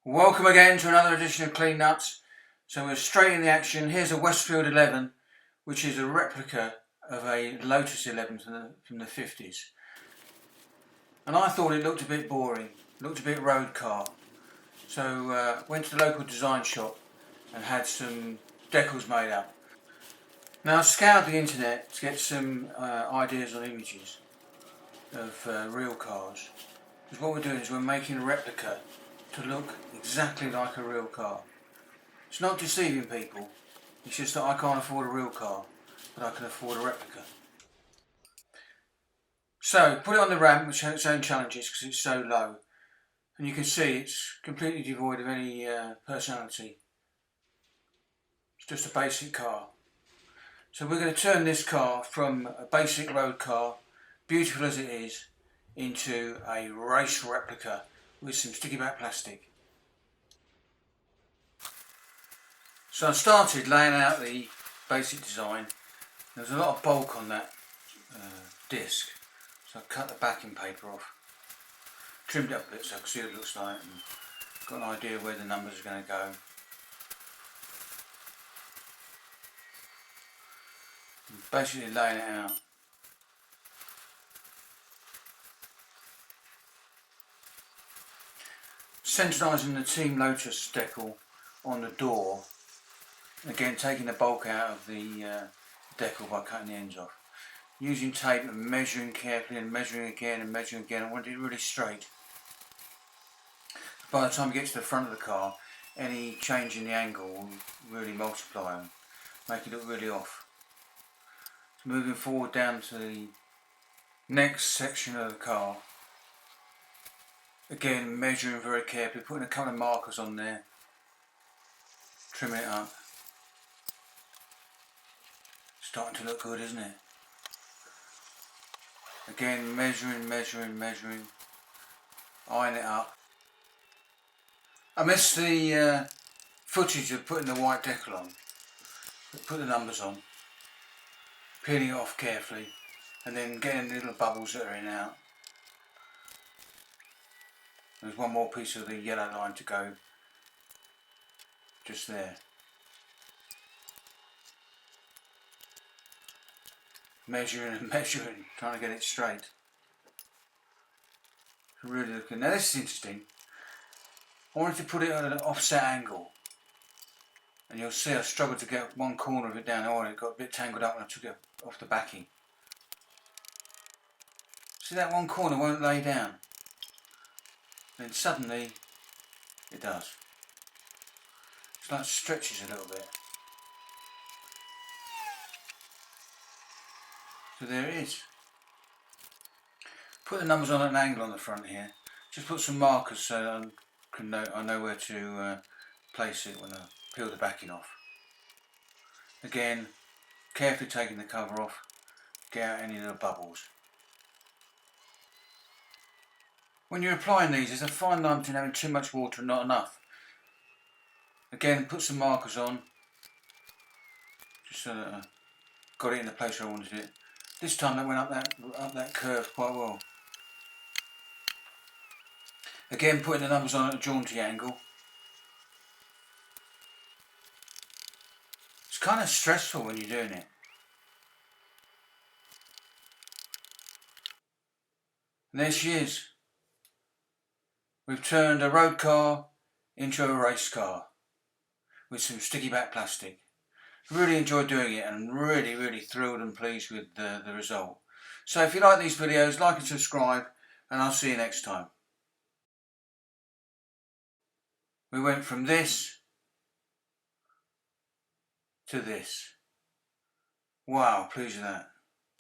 Welcome again to another edition of Clean Nuts. So we're straight in the action. Here's a Westfield 11, which is a replica of a Lotus 11 from the 50s. And I thought it looked a bit boring, looked a bit road car. So went to the local design shop and had some decals made up. Now I scoured the internet to get some ideas on images of real cars. Because what we're doing is we're making a replica to look exactly like a real car. It's not deceiving people, it's just that I can't afford a real car, but I can afford a replica. So put it on the ramp, which has its own challenges because it's so low, and you can see it's completely devoid of any personality. It's just a basic car. So we're going to turn this car from a basic road car, beautiful as it is, into a race replica with some sticky back plastic. So I started laying out the basic design. There's a lot of bulk on that disc, so I cut the backing paper off, trimmed it up a bit so I can see what it looks like and got an idea where the numbers are going to go. And basically laying it out. Sensitising the Team Lotus decal on the door. Again, taking the bulk out of the decal by cutting the ends off. Using tape and measuring carefully and measuring again and measuring again. I want it really straight. By the time we get to the front of the car, any change in the angle will really multiply and make it look really off. So moving forward down to the next section of the car. Again, measuring very carefully, putting a couple of markers on there, trimming it up. Starting to look good, isn't it? Again, measuring, eyeing it up. I missed the footage of putting the white decal on. Put the numbers on, peeling it off carefully, and then getting the little bubbles that are in and out. There's one more piece of the yellow line to go, just there. Measuring and measuring, trying to get it straight. Really looking. Now this is interesting. I wanted to put it at an offset angle, and you'll see I struggled to get one corner of it down. Oh, it got a bit tangled up when I took it off the backing. See, that one corner won't lay down. Then suddenly it does. It's like it stretches a little bit. So there it is. Put the numbers on at an angle on the front here. Just put some markers so I know where to place it when I peel the backing off. Again, carefully taking the cover off, get out any little bubbles. When you're applying these, there's a fine line between having too much water and not enough. Again, put some markers on, just so that I got it in the place where I wanted it. This time that went up that curve quite well. Again, putting the numbers on at a jaunty angle. It's kind of stressful when you're doing it. And there she is. We've turned a road car into a race car with some sticky back plastic. Really enjoyed doing it and really thrilled and pleased with the result. So if you like these videos, like and subscribe, and I'll see you next time. We went from this to this. Wow, pleased with that.